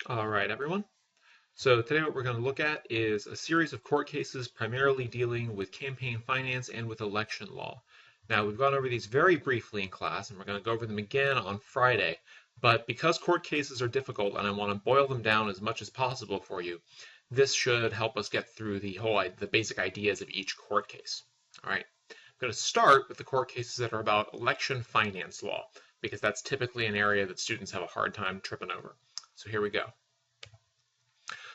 All right, everyone. So today what we're going to look at is a series of court cases primarily dealing with campaign finance and with election law. Now, we've gone over these very briefly in class, and we're going to go over them again on Friday. But because court cases are difficult and I want to boil them down as much as possible for you, this should help us get through the basic ideas of each court case. All right. I'm going to start with the court cases that are about election finance law, because that's typically an area that students have a hard time tripping over. So here we go.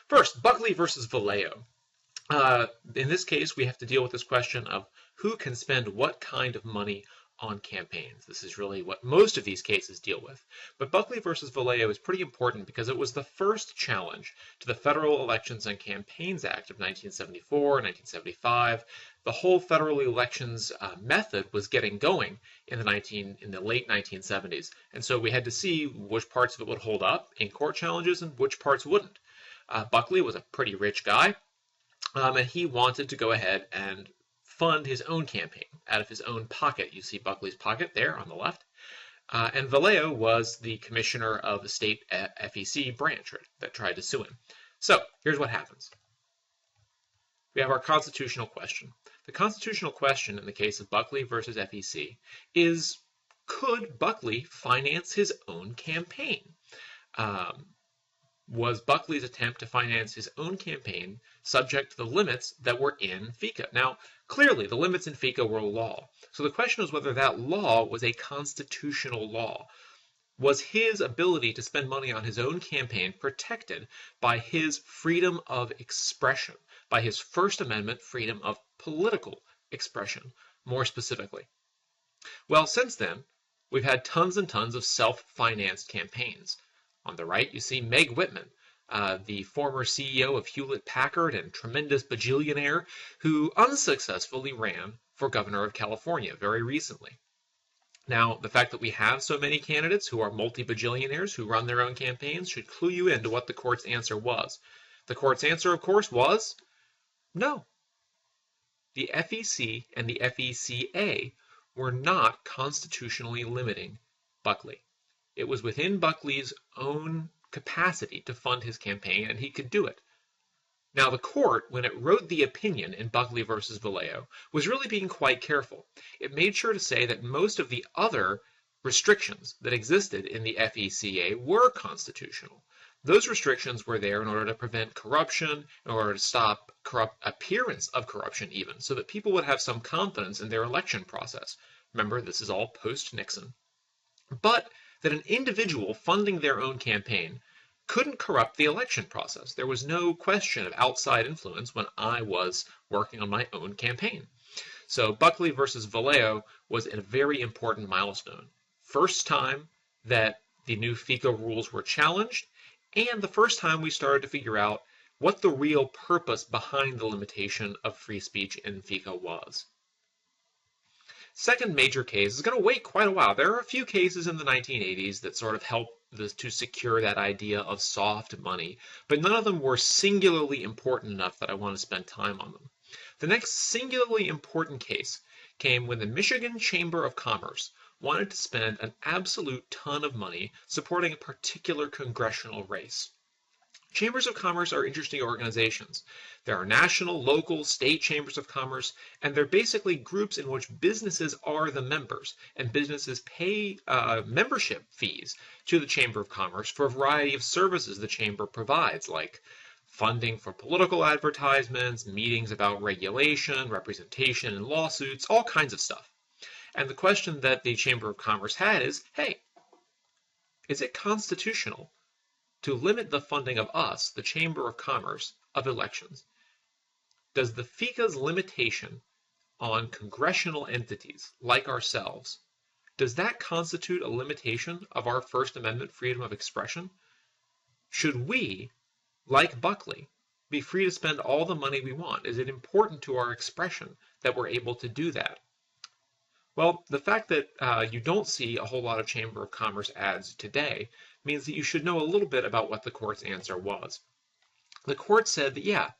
First, Buckley versus Valeo. In this case, we have to deal with this question of who can spend what kind of money on campaigns. This is really what most of these cases deal with. But Buckley versus Valeo is pretty important because it was the first challenge to the Federal Elections and Campaigns Act of 1974 and 1975. The whole federal elections method was getting going in the late 1970s. And so we had to see which parts of it would hold up in court challenges and which parts wouldn't. Buckley was a pretty rich guy, and he wanted to go ahead and fund his own campaign out of his own pocket. You see Buckley's pocket there on the left. And Valeo was the commissioner of the state FEC branch that tried to sue him. So here's what happens. We have our constitutional question. The constitutional question in the case of Buckley versus FEC is, could Buckley finance his own campaign? Was Buckley's attempt to finance his own campaign subject to the limits that were in FECA? Now, clearly, the limits in FECA were law. So the question is whether that law was a constitutional law. Was his ability to spend money on his own campaign protected by his freedom of expression, by his First Amendment freedom of political expression, more specifically? Well, since then, we've had tons and tons of self-financed campaigns. On the right, you see Meg Whitman, the former CEO of Hewlett-Packard and tremendous bajillionaire who unsuccessfully ran for governor of California very recently. Now, the fact that we have so many candidates who are multi-bajillionaires who run their own campaigns should clue you into what the court's answer was. The court's answer, of course, was no. The FEC and the FECA were not constitutionally limiting Buckley. It was within Buckley's own capacity to fund his campaign, and he could do it. Now, the court, when it wrote the opinion in Buckley versus Valeo, was really being quite careful. It made sure to say that most of the other restrictions that existed in the FECA were constitutional. Those restrictions were there in order to prevent corruption, in order to stop appearance of corruption even, so that people would have some confidence in their election process. Remember, this is all post-Nixon. But that an individual funding their own campaign couldn't corrupt the election process. There was no question of outside influence when I was working on my own campaign. So Buckley versus Valeo was a very important milestone. First time that the new FECA rules were challenged, and the first time we started to figure out what the real purpose behind the limitation of free speech in FECA was. Second major case is going to wait quite a while. There are a few cases in the 1980s that sort of help to secure that idea of soft money, but none of them were singularly important enough that I want to spend time on them. The next singularly important case came when the Michigan Chamber of Commerce wanted to spend an absolute ton of money supporting a particular congressional race. Chambers of Commerce are interesting organizations. There are national, local, state chambers of commerce, and they're basically groups in which businesses are the members, and businesses pay membership fees to the Chamber of Commerce for a variety of services the chamber provides, like funding for political advertisements, meetings about regulation, representation in lawsuits, all kinds of stuff. And the question that the Chamber of Commerce had is, hey, is it constitutional to limit the funding of us, the Chamber of Commerce, of elections? Does the FECA's limitation on congressional entities like ourselves, does that constitute a limitation of our First Amendment freedom of expression? Should we, like Buckley, be free to spend all the money we want? Is it important to our expression that we're able to do that? Well, the fact that you don't see a whole lot of Chamber of Commerce ads today means that you should know a little bit about what the court's answer was. The court said that, yeah,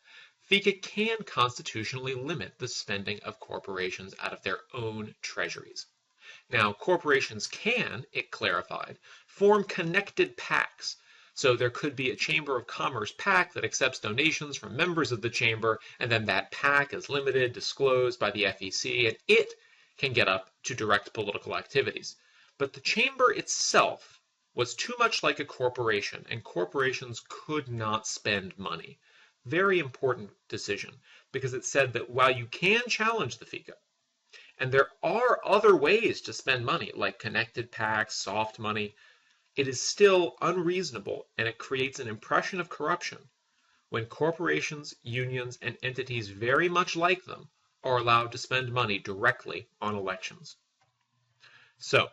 FECA can constitutionally limit the spending of corporations out of their own treasuries. Now, corporations can, it clarified, form connected PACs So there could be a Chamber of Commerce PAC that accepts donations from members of the chamber, and then that PAC is limited, disclosed by the FEC, and it can get up to direct political activities. But the chamber itself was too much like a corporation, and corporations could not spend money. Very important decision, because it said that while you can challenge the FICA, and there are other ways to spend money, like connected PACs, soft money, it is still unreasonable, and it creates an impression of corruption when corporations, unions, and entities very much like them are allowed to spend money directly on elections. So,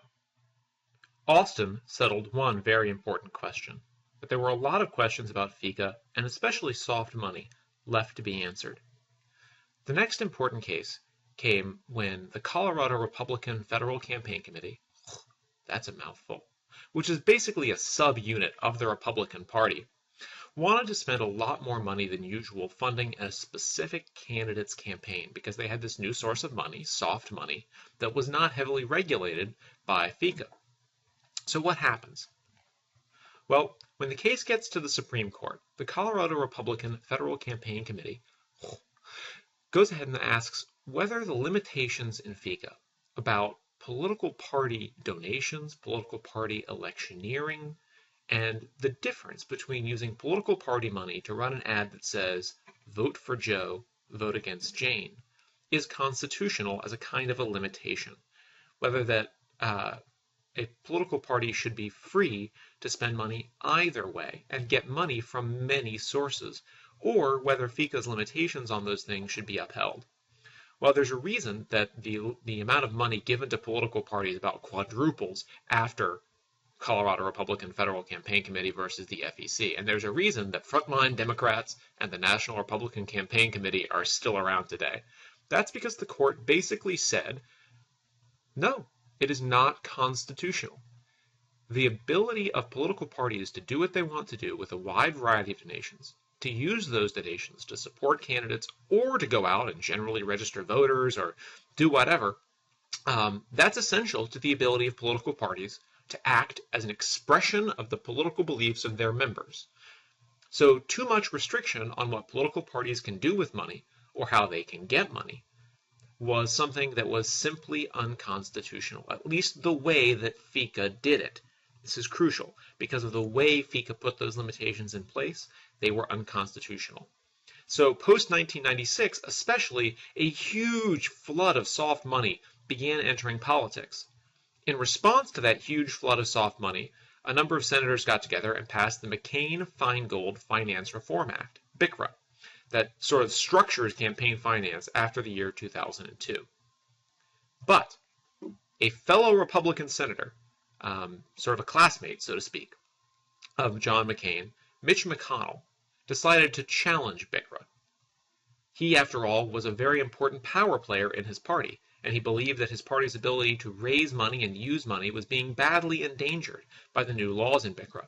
Austin settled one very important question, but there were a lot of questions about FICA, and especially soft money, left to be answered. The next important case came when the Colorado Republican Federal Campaign Committee, that's a mouthful, which is basically a subunit of the Republican Party, wanted to spend a lot more money than usual funding a specific candidate's campaign because they had this new source of money, soft money, that was not heavily regulated by FICA. So what happens? Well, when the case gets to the Supreme Court, the Colorado Republican Federal Campaign Committee goes ahead and asks whether the limitations in FICA about political party donations, political party electioneering, and the difference between using political party money to run an ad that says, vote for Joe, vote against Jane, is constitutional as a kind of a limitation. Whether that a political party should be free to spend money either way and get money from many sources, or whether FICA's limitations on those things should be upheld. Well, there's a reason that the amount of money given to political parties about quadruples after Colorado Republican Federal Campaign Committee versus the FEC, and there's a reason that frontline Democrats and the National Republican Campaign Committee are still around today. That's because the court basically said, no, it is not constitutional. The ability of political parties to do what they want to do with a wide variety of donations, to use those donations to support candidates or to go out and generally register voters or do whatever, that's essential to the ability of political parties to act as an expression of the political beliefs of their members. So too much restriction on what political parties can do with money or how they can get money was something that was simply unconstitutional, at least the way that FICA did it. This is crucial. Because of the way FICA put those limitations in place, they were unconstitutional. So post-1996, especially, a huge flood of soft money began entering politics. In response to that huge flood of soft money, a number of senators got together and passed the McCain-Feingold Finance Reform Act, BICRA, that sort of structures campaign finance after the year 2002. But a fellow Republican senator, sort of a classmate, so to speak, of John McCain, Mitch McConnell, decided to challenge BICRA. He, after all, was a very important power player in his party, and he believed that his party's ability to raise money and use money was being badly endangered by the new laws in BICRA.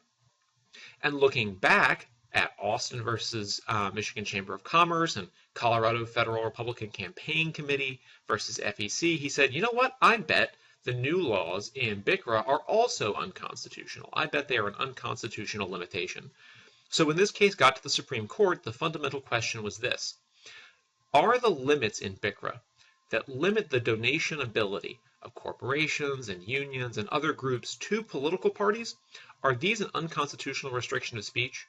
And looking back at Austin versus Michigan Chamber of Commerce and Colorado Federal Republican Campaign Committee versus FEC, he said, you know what, I bet the new laws in BICRA are also unconstitutional. I bet they are an unconstitutional limitation. So when this case got to the Supreme Court, the fundamental question was this. Are the limits in BICRA that limit the donation ability of corporations and unions and other groups to political parties, are these an unconstitutional restriction of speech?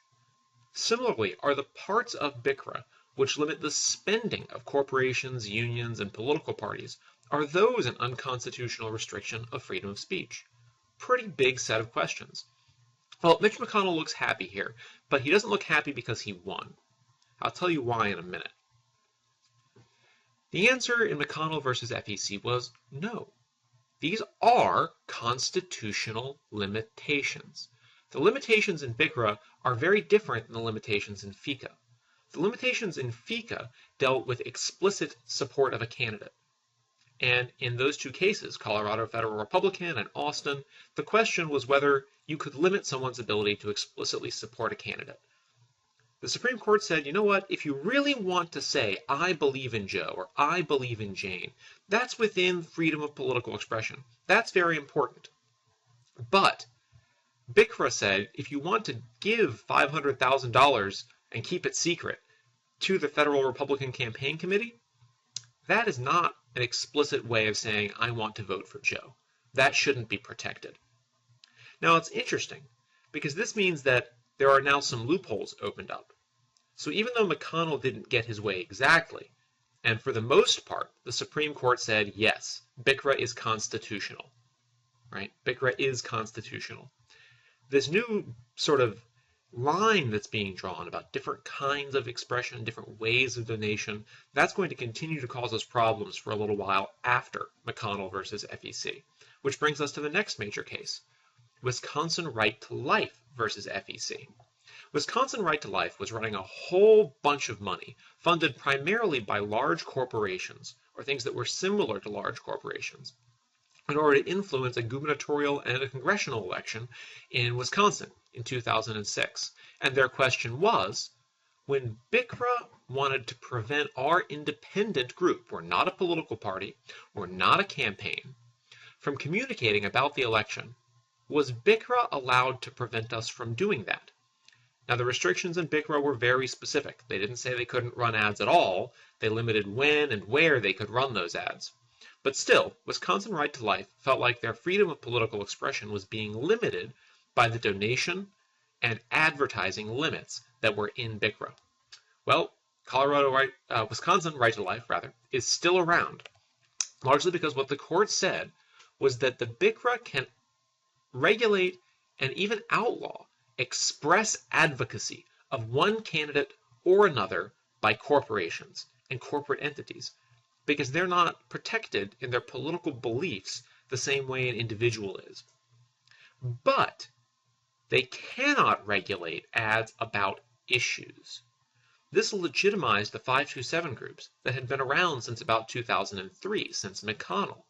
Similarly, are the parts of BICRA which limit the spending of corporations, unions, and political parties, are those an unconstitutional restriction of freedom of speech? Pretty big set of questions. Well, Mitch McConnell looks happy here, but he doesn't look happy because he won. I'll tell you why in a minute. The answer in McConnell versus FEC was no. These are constitutional limitations. The limitations in BICRA are very different than the limitations in FICA. The limitations in FICA dealt with explicit support of a candidate. And in those two cases, Colorado Federal Republican and Austin, the question was whether you could limit someone's ability to explicitly support a candidate. The Supreme Court said, you know what, if you really want to say, I believe in Joe or I believe in Jane, that's within freedom of political expression. That's very important. But BICRA said if you want to give $500,000 and keep it secret to the Federal Republican Campaign Committee, that is not an explicit way of saying, I want to vote for Joe. That shouldn't be protected. Now, it's interesting, because this means that there are now some loopholes opened up. So even though McConnell didn't get his way exactly, and for the most part, the Supreme Court said, yes, BICRA is constitutional. Right? BICRA is constitutional. This new sort of line that's being drawn about different kinds of expression, different ways of donation, that's going to continue to cause us problems for a little while after McConnell versus FEC. Which brings us to the next major case, Wisconsin Right to Life versus FEC. Wisconsin Right to Life was running a whole bunch of money, funded primarily by large corporations, or things that were similar to large corporations, in order to influence a gubernatorial and a congressional election in Wisconsin in 2006. And their question was, when BICRA wanted to prevent our independent group, we're not a political party, we're not a campaign, from communicating about the election, was BICRA allowed to prevent us from doing that? Now, the restrictions in BICRA were very specific. They didn't say they couldn't run ads at all. They limited when and where they could run those ads. But still, Wisconsin Right to Life felt like their freedom of political expression was being limited by the donation and advertising limits that were in BICRA. Well, Wisconsin Right to Life, is still around, largely because what the court said was that the BICRA can regulate and even outlaw express advocacy of one candidate or another by corporations and corporate entities, because they're not protected in their political beliefs the same way an individual is. But they cannot regulate ads about issues. This legitimized the 527 groups that had been around since about 2003, since McConnell.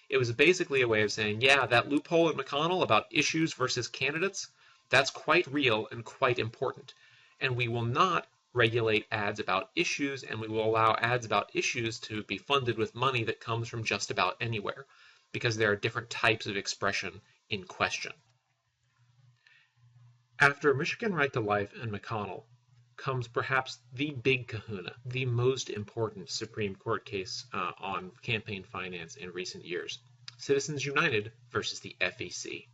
It was basically a way of saying, yeah, that loophole in McConnell about issues versus candidates, that's quite real and quite important. And we will not regulate ads about issues, and we will allow ads about issues to be funded with money that comes from just about anywhere, because there are different types of expression in question. After Michigan Right to Life and McConnell comes perhaps the big kahuna, the most important Supreme Court case on campaign finance in recent years, Citizens United versus the FEC.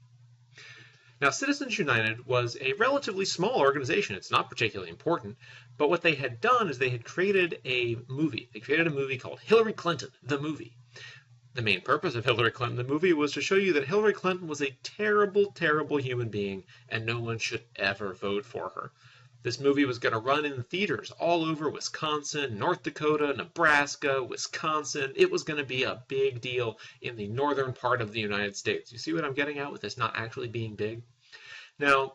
Now, Citizens United was a relatively small organization. It's not particularly important, but what they had done is they had created a movie. They created a movie called Hillary Clinton, the Movie. The main purpose of Hillary Clinton, the Movie, was to show you that Hillary Clinton was a terrible, terrible human being, and no one should ever vote for her. This movie was going to run in theaters all over Wisconsin, North Dakota, Nebraska, Wisconsin. It was going to be a big deal in the northern part of the United States. You see what I'm getting at with this not actually being big? Now,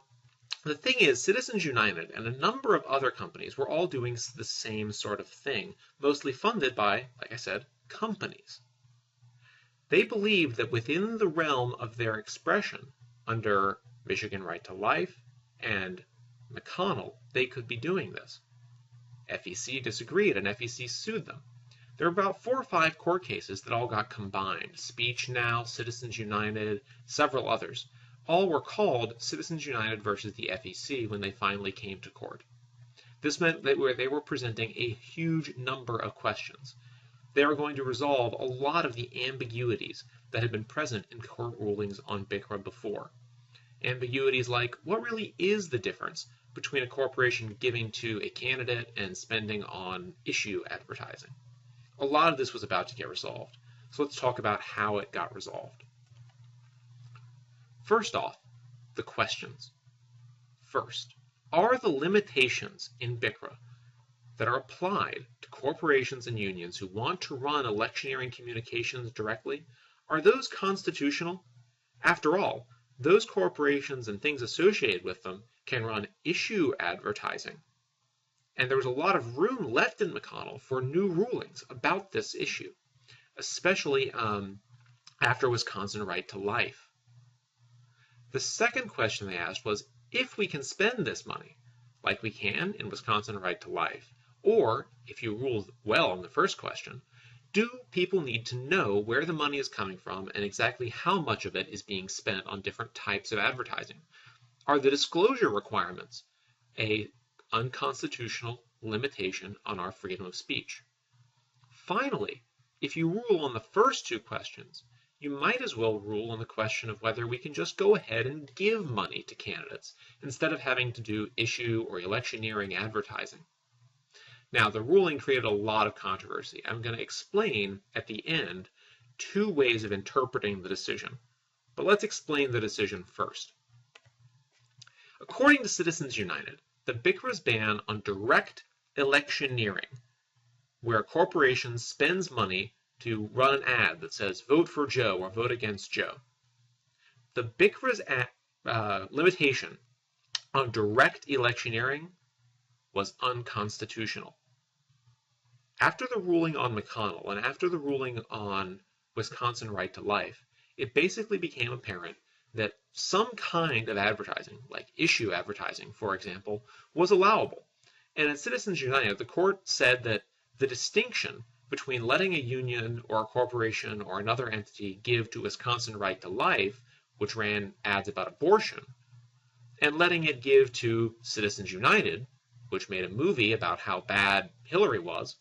the thing is, Citizens United and a number of other companies were all doing the same sort of thing, mostly funded by, like I said, companies. They believed that within the realm of their expression, under Michigan Right to Life and McConnell, they could be doing this. FEC disagreed, and FEC sued them. There were about 4 or 5 court cases that all got combined. Speech Now, Citizens United, several others. All were called Citizens United versus the FEC when they finally came to court. This meant that they were presenting a huge number of questions. They were going to resolve a lot of the ambiguities that had been present in court rulings on BICRA before. Ambiguities like, what really is the difference between a corporation giving to a candidate and spending on issue advertising? A lot of this was about to get resolved, so let's talk about how it got resolved. First off, the questions. First, are the limitations in BICRA that are applied to corporations and unions who want to run electioneering communications directly, are those constitutional? After all, those corporations and things associated with them can run issue advertising. And there was a lot of room left in McConnell for new rulings about this issue, especially after Wisconsin Right to Life. The second question they asked was, if we can spend this money, like we can in Wisconsin Right to Life, or, if you ruled well on the first question, Do people need to know where the money is coming from and exactly how much of it is being spent on different types of advertising? Are the disclosure requirements an unconstitutional limitation on our freedom of speech? Finally, if you rule on the first two questions, you might as well rule on the question of whether we can just go ahead and give money to candidates instead of having to do issue or electioneering advertising. Now, the ruling created a lot of controversy. I'm going to explain at the end two ways of interpreting the decision. But let's explain the decision first. According to Citizens United, the BICRA's ban on direct electioneering, where a corporation spends money to run an ad that says vote for Joe or vote against Joe. The BICRA's limitation on direct electioneering was unconstitutional. After the ruling on McConnell and after the ruling on Wisconsin Right to Life, it basically became apparent that some kind of advertising, like issue advertising, for example, was allowable. And in Citizens United, the court said that the distinction between letting a union or a corporation or another entity give to Wisconsin Right to Life, which ran ads about abortion, and letting it give to Citizens United, which made a movie about how bad Hillary was,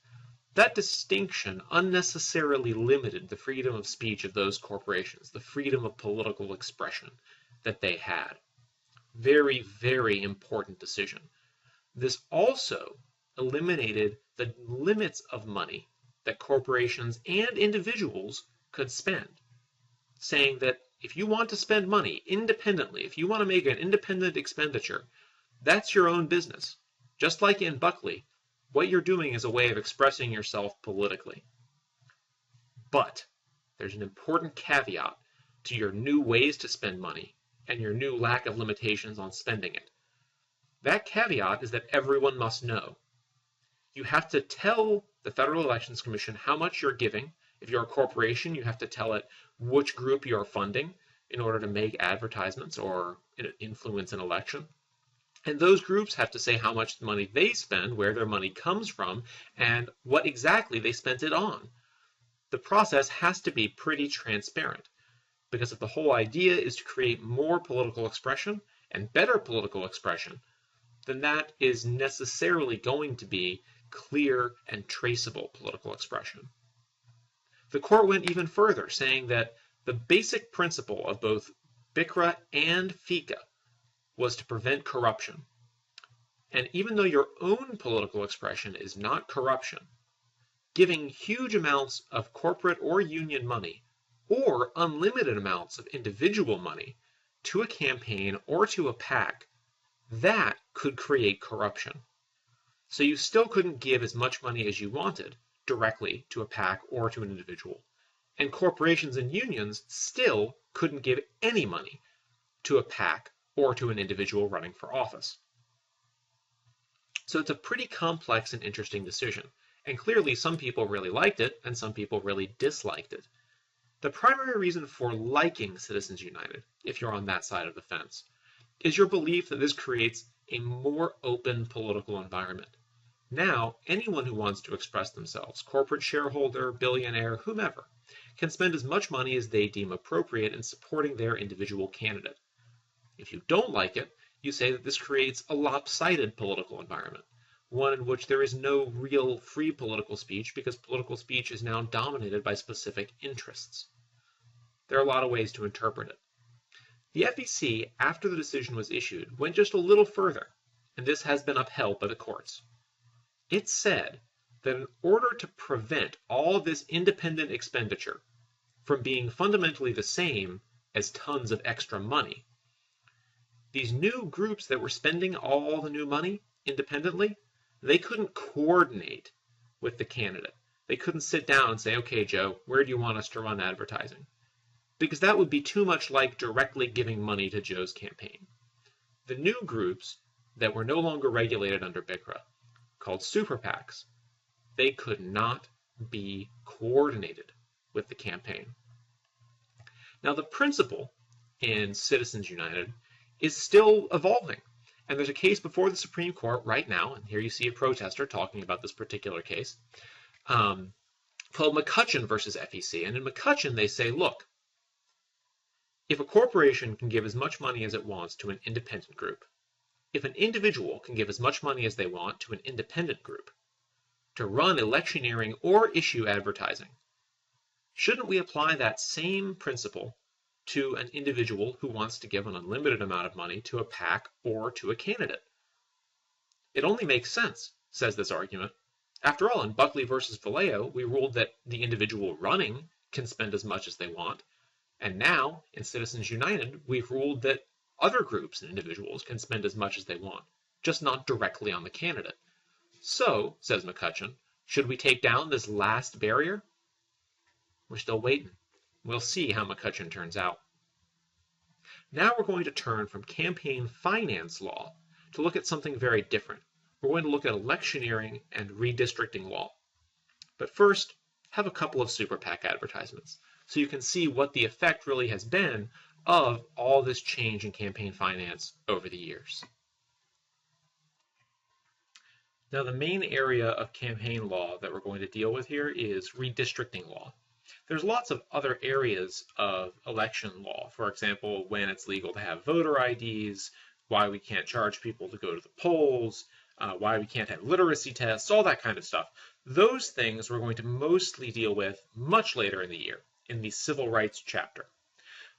that distinction unnecessarily limited the freedom of speech of those corporations, the freedom of political expression that they had. Very, very important decision. This also eliminated the limits of money that corporations and individuals could spend, saying that if you want to spend money independently, if you want to make an independent expenditure, that's your own business. Just like in Buckley, what you're doing is a way of expressing yourself politically. But there's an important caveat to your new ways to spend money and your new lack of limitations on spending it. That caveat is that everyone must know. You have to tell the Federal Elections Commission how much you're giving. If you're a corporation, you have to tell it which group you're funding in order to make advertisements or influence an election. And those groups have to say how much money they spend, where their money comes from, and what exactly they spent it on. The process has to be pretty transparent, because if the whole idea is to create more political expression and better political expression, then that is necessarily going to be clear and traceable political expression. The court went even further, saying that the basic principle of both BICRA and FICA was to prevent corruption. And even though your own political expression is not corruption, giving huge amounts of corporate or union money, or unlimited amounts of individual money to a campaign or to a PAC, that could create corruption. So you still couldn't give as much money as you wanted directly to a PAC or to an individual. And corporations and unions still couldn't give any money to a PAC or to an individual running for office. So it's a pretty complex and interesting decision. And clearly some people really liked it and some people really disliked it. The primary reason for liking Citizens United, if you're on that side of the fence, is your belief that this creates a more open political environment. Now, anyone who wants to express themselves, corporate shareholder, billionaire, whomever, can spend as much money as they deem appropriate in supporting their individual candidate. If you don't like it, you say that this creates a lopsided political environment, one in which there is no real free political speech because political speech is now dominated by specific interests. There are a lot of ways to interpret it. The FEC, after the decision was issued, went just a little further, and this has been upheld by the courts. It said that in order to prevent all this independent expenditure from being fundamentally the same as tons of extra money, these new groups that were spending all the new money independently, they couldn't coordinate with the candidate. They couldn't sit down and say, okay, Joe, where do you want us to run advertising? Because that would be too much like directly giving money to Joe's campaign. The new groups that were no longer regulated under BICRA, called super PACs, they could not be coordinated with the campaign. Now the principle in Citizens United is still evolving. And there's a case before the Supreme Court right now, and here you see a protester talking about this particular case, called McCutcheon versus FEC. And in McCutcheon, they say, look, if a corporation can give as much money as it wants to an independent group, if an individual can give as much money as they want to an independent group to run electioneering or issue advertising, shouldn't we apply that same principle to an individual who wants to give an unlimited amount of money to a PAC or to a candidate? It only makes sense, says this argument. After all, in Buckley versus Valeo, we ruled that the individual running can spend as much as they want. And now, in Citizens United, we've ruled that other groups and individuals can spend as much as they want, just not directly on the candidate. So, says McCutcheon, should we take down this last barrier? We're still waiting. We'll see how McCutcheon turns out. Now we're going to turn from campaign finance law to look at something very different. We're going to look at electioneering and redistricting law. But first, have a couple of super PAC advertisements, so you can see what the effect really has been of all this change in campaign finance over the years. Now, the main area of campaign law that we're going to deal with here is redistricting law. There's lots of other areas of election law. For example, when it's legal to have voter IDs, why we can't charge people to go to the polls, why we can't have literacy tests, all that kind of stuff. Those things we're going to mostly deal with much later in the year, in the civil rights chapter.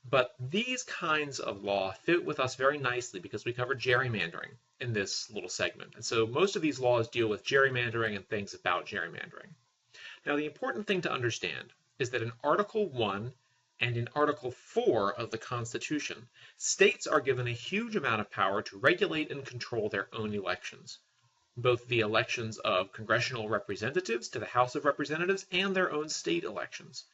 But these kinds of law fit with us very nicely because we covered gerrymandering in this little segment. And so most of these laws deal with gerrymandering and things about gerrymandering. Now, the important thing to understand is that in Article 1 and in Article 4 of the Constitution, states are given a huge amount of power to regulate and control their own elections, both the elections of congressional representatives to the House of Representatives and their own state elections.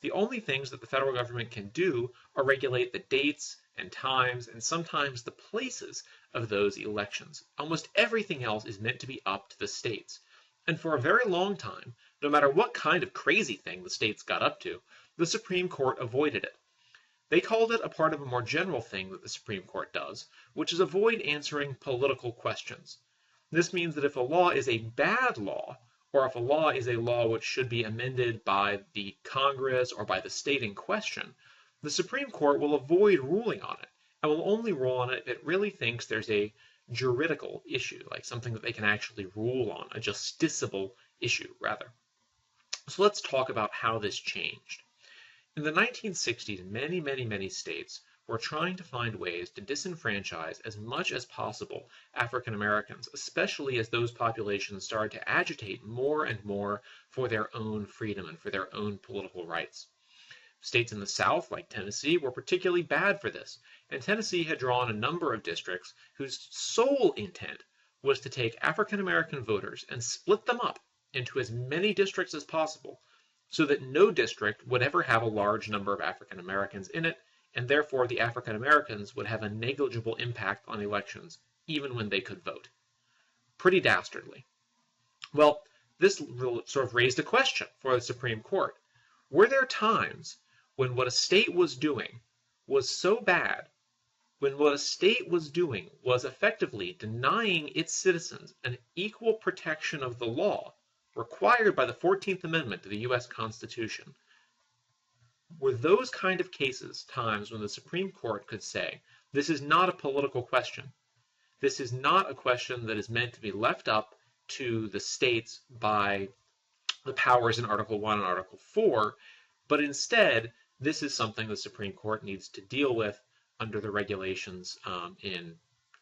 The only things that the federal government can do are regulate the dates and times and sometimes the places of those elections. Almost everything else is meant to be up to the states. And for a very long time, no matter what kind of crazy thing the states got up to, the Supreme Court avoided it. They called it a part of a more general thing that the Supreme Court does, which is avoid answering political questions. This means that if a law is a bad law, or if a law is a law which should be amended by the Congress or by the state in question, the Supreme Court will avoid ruling on it, and will only rule on it if it really thinks there's a juridical issue, like something that they can actually rule on, a justiciable issue, rather. So let's talk about how this changed. In the 1960s, many states were trying to find ways to disenfranchise as much as possible African Americans, especially as those populations started to agitate more and more for their own freedom and for their own political rights. States in the South, like Tennessee, were particularly bad for this, and Tennessee had drawn a number of districts whose sole intent was to take African American voters and split them up into as many districts as possible, so that no district would ever have a large number of African Americans in it, and therefore the African Americans would have a negligible impact on elections, even when they could vote. Pretty dastardly. Well, this sort of raised a question for the Supreme Court. Were there times when what a state was doing was so bad, when what a state was doing was effectively denying its citizens an equal protection of the law required by the 14th Amendment to the U.S. Constitution? Were those kind of cases times when the Supreme Court could say, this is not a political question. This is not a question that is meant to be left up to the states by the powers in Article 1 and Article 4, but instead, this is something the Supreme Court needs to deal with under the regulations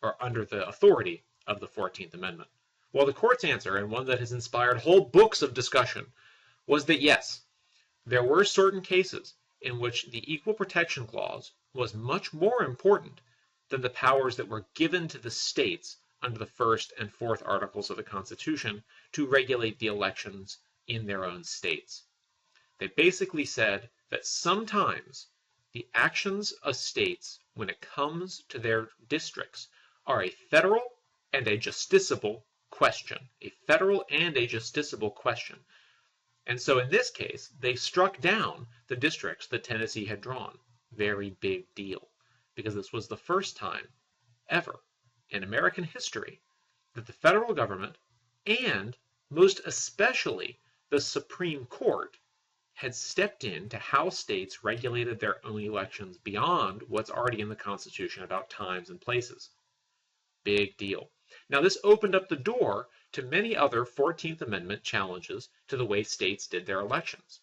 or under the authority of the 14th Amendment. Well, the court's answer, and one that has inspired whole books of discussion, was that yes, there were certain cases in which the Equal Protection Clause was much more important than the powers that were given to the states under the First and Fourth Articles of the Constitution to regulate the elections in their own states. They basically said that sometimes the actions of states, when it comes to their districts, are a federal and a justiciable question. A federal and a justiciable question. And so in this case, they struck down the districts that Tennessee had drawn. Very big deal, because this was the first time ever in American history that the federal government, and most especially the Supreme Court had stepped into how states regulated their own elections beyond what's already in the Constitution about times and places. Big deal. Now, this opened up the door to many other 14th Amendment challenges to the way states did their elections.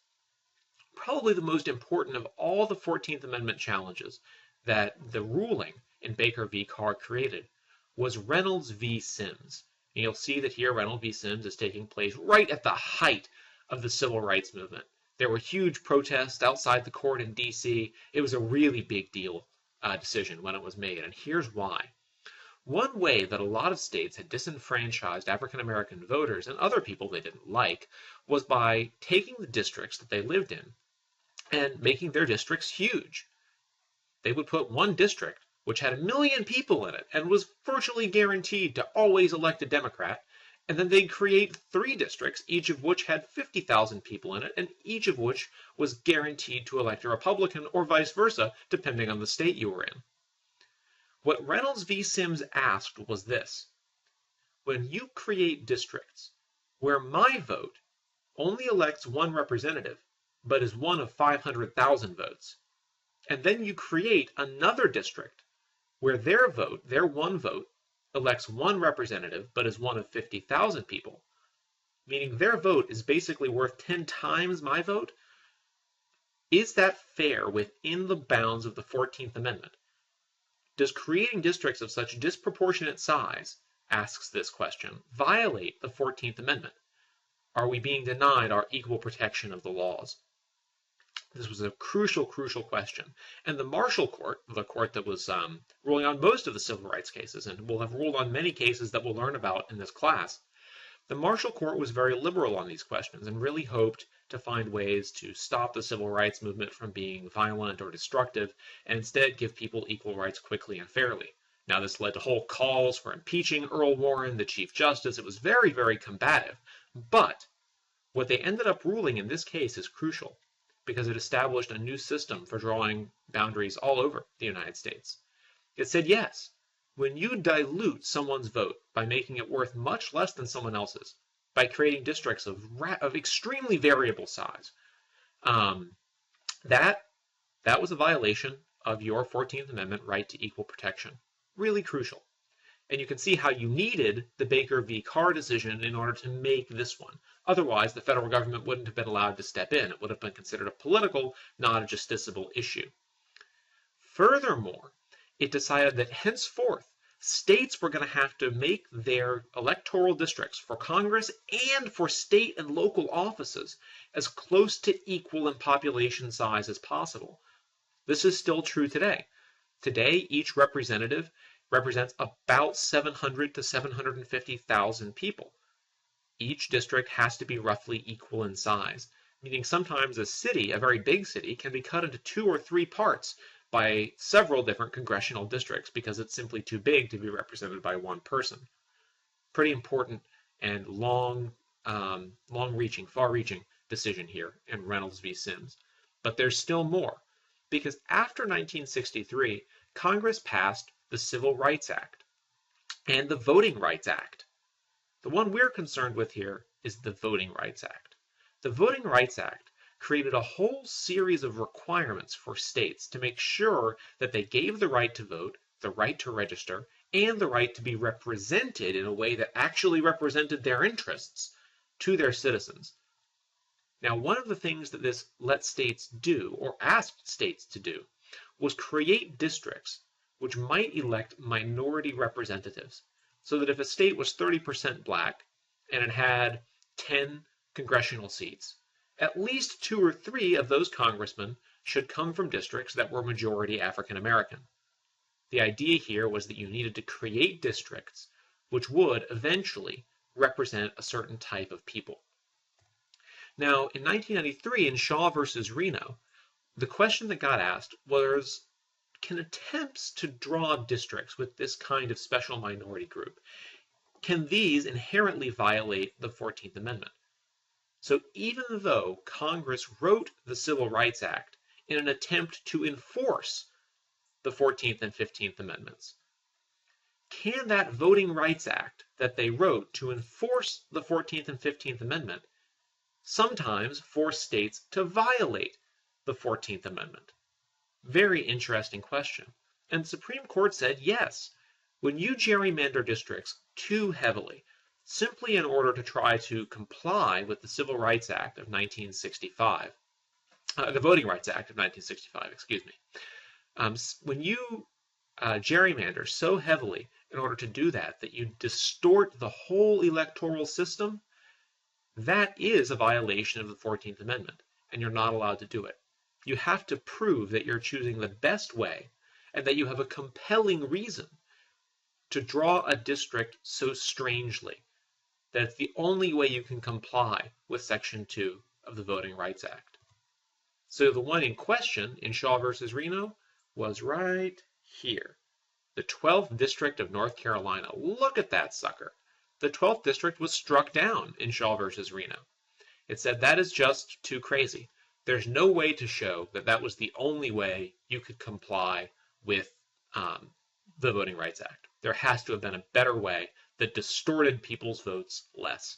Probably the most important of all the 14th Amendment challenges that the ruling in Baker v. Carr created was Reynolds v. Sims. And you'll see that here Reynolds v. Sims is taking place right at the height of the civil rights movement. There were huge protests outside the court in D.C. It was a really big deal decision when it was made, and here's why. One way that a lot of states had disenfranchised African American voters and other people they didn't like was by taking the districts that they lived in and making their districts huge. They would put one district, which had 1 million people in it and was virtually guaranteed to always elect a Democrat, and then they'd create 3 districts, each of which had 50,000 people in it, and each of which was guaranteed to elect a Republican or vice versa, depending on the state you were in. What Reynolds v. Sims asked was this: when you create districts where my vote only elects one representative, but is one of 500,000 votes, and then you create another district where their one vote, elects one representative, but is one of 50,000 people, meaning their vote is basically worth 10 times my vote, is that fair within the bounds of the 14th Amendment? Does creating districts of such disproportionate size, asks this question, violate the 14th Amendment? Are we being denied our equal protection of the laws? This was a crucial question. And the Marshall Court, the court that was ruling on most of the civil rights cases, and will have ruled on many cases that we'll learn about in this class, the Marshall Court was very liberal on these questions and really hoped to find ways to stop the civil rights movement from being violent or destructive, and instead give people equal rights quickly and fairly. Now, this led to whole calls for impeaching Earl Warren, the Chief Justice. It was very, very combative. But what they ended up ruling in this case is crucial, because it established a new system for drawing boundaries all over the United States. It said, yes, when you dilute someone's vote by making it worth much less than someone else's, by creating districts of extremely variable size, that was a violation of your 14th Amendment right to equal protection. Really crucial. And you can see how you needed the Baker v. Carr decision in order to make this one. Otherwise, the federal government wouldn't have been allowed to step in. It would have been considered a political, not a justiciable issue. Furthermore, it decided that henceforth, states were going to have to make their electoral districts for Congress and for state and local offices as close to equal in population size as possible. This is still true today. Today, each representative represents about 700 to 750,000 people. Each district has to be roughly equal in size, meaning sometimes a city, a very big city, can be cut into 2 or 3 parts by several different congressional districts because it's simply too big to be represented by one person. Pretty important and far-reaching decision here in Reynolds v. Sims. But there's still more, because after 1963, Congress passed the Civil Rights Act and the Voting Rights Act. The one we're concerned with here is the Voting Rights Act. The Voting Rights Act created a whole series of requirements for states to make sure that they gave the right to vote, the right to register, and the right to be represented in a way that actually represented their interests to their citizens. Now, one of the things that this let states do, or asked states to do, was create districts which might elect minority representatives, so that if a state was 30% black and it had 10 congressional seats, at least 2 or 3 of those congressmen should come from districts that were majority African American. The idea here was that you needed to create districts which would eventually represent a certain type of people. Now, in 1993, in Shaw versus Reno, the question that got asked was, can attempts to draw districts with this kind of special minority group, can these inherently violate the 14th Amendment? So even though Congress wrote the Civil Rights Act in an attempt to enforce the 14th and 15th Amendments, can that Voting Rights Act that they wrote to enforce the 14th and 15th Amendment sometimes force states to violate the 14th Amendment? Very interesting question. And the Supreme Court said yes. When you gerrymander districts too heavily, simply in order to try to comply with the Civil Rights Act of 1965, the Voting Rights Act of 1965, excuse me, when you gerrymander so heavily in order to do that, that you distort the whole electoral system, that is a violation of the 14th Amendment, and you're not allowed to do it. You have to prove that you're choosing the best way and that you have a compelling reason to draw a district so strangely that it's the only way you can comply with Section 2 of the Voting Rights Act. So the one in question in Shaw versus Reno was right here. The 12th District of North Carolina. Look at that sucker. The 12th District was struck down in Shaw versus Reno. It said that is just too crazy. There's no way to show that that was the only way you could comply with the Voting Rights Act. There has to have been a better way that distorted people's votes less.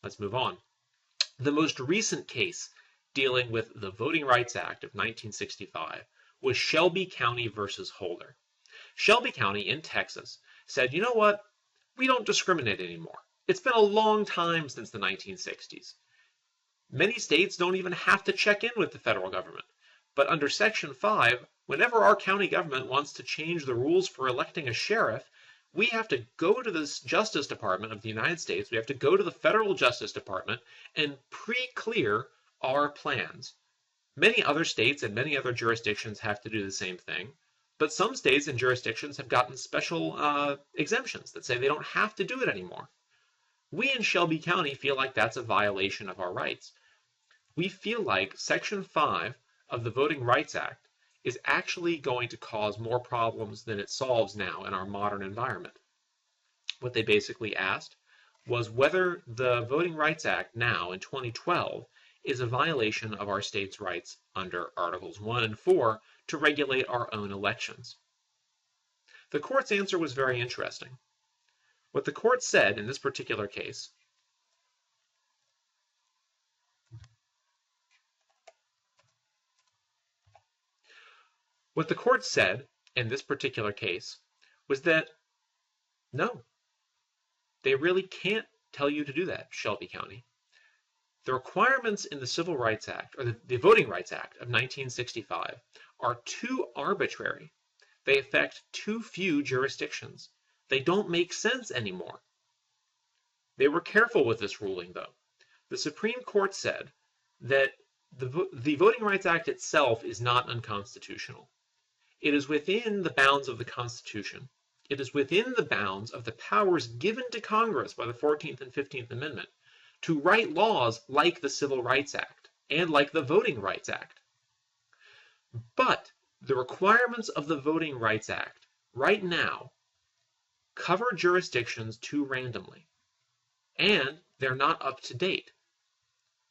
Let's move on. The most recent case dealing with the Voting Rights Act of 1965 was Shelby County versus Holder. Shelby County in Texas said, you know what? We don't discriminate anymore. It's been a long time since the 1960s. Many states don't even have to check in with the federal government. But under Section 5, whenever our county government wants to change the rules for electing a sheriff, we have to go to the Justice Department of the United States, we have to go to the federal Justice Department and pre-clear our plans. Many other states and many other jurisdictions have to do the same thing, but some states and jurisdictions have gotten special exemptions that say they don't have to do it anymore. We in Shelby County feel like that's a violation of our rights. We feel like Section 5 of the Voting Rights Act is actually going to cause more problems than it solves now in our modern environment. What they basically asked was whether the Voting Rights Act now in 2012 is a violation of our state's rights under Articles 1 and 4 to regulate our own elections. The court's answer was very interesting. What the court said in this particular case was that no, they really can't tell you to do that, Shelby County. The requirements in the Civil Rights Act, or the Voting Rights Act of 1965, are too arbitrary. They affect too few jurisdictions. They don't make sense anymore. They were careful with this ruling, though. The Supreme Court said that the Voting Rights Act itself is not unconstitutional. It is within the bounds of the Constitution. It is within the bounds of the powers given to Congress by the 14th and 15th Amendment to write laws like the Civil Rights Act and like the Voting Rights Act. But the requirements of the Voting Rights Act right now cover jurisdictions too randomly, and they're not up to date.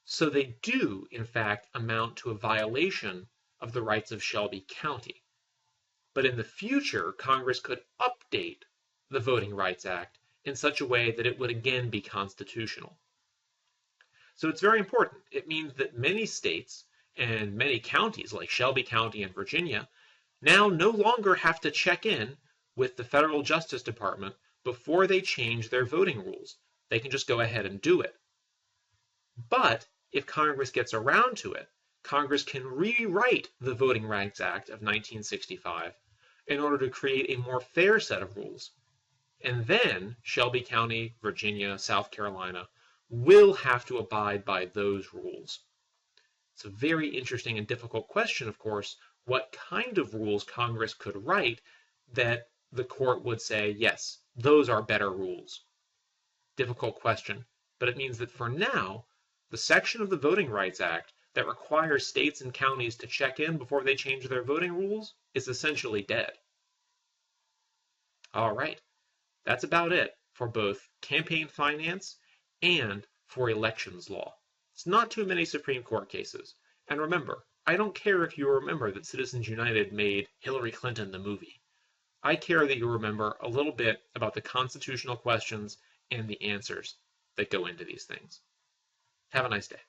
So they do, in fact, amount to a violation of the rights of Shelby County. But in the future, Congress could update the Voting Rights Act in such a way that it would again be constitutional. So it's very important. It means that many states and many counties, like Shelby County and Virginia, now no longer have to check in with the federal Justice Department before they change their voting rules. They can just go ahead and do it. But if Congress gets around to it, Congress can rewrite the Voting Rights Act of 1965 in order to create a more fair set of rules. And then Shelby County, Virginia, South Carolina will have to abide by those rules. It's a very interesting and difficult question, of course, what kind of rules Congress could write that the court would say, yes, those are better rules. Difficult question, but it means that for now, the section of the Voting Rights Act that requires states and counties to check in before they change their voting rules is essentially dead. All right, that's about it for both campaign finance and for elections law. It's not too many Supreme Court cases. And remember, I don't care if you remember that Citizens United made Hillary Clinton the movie. I care that you remember a little bit about the constitutional questions and the answers that go into these things. Have a nice day.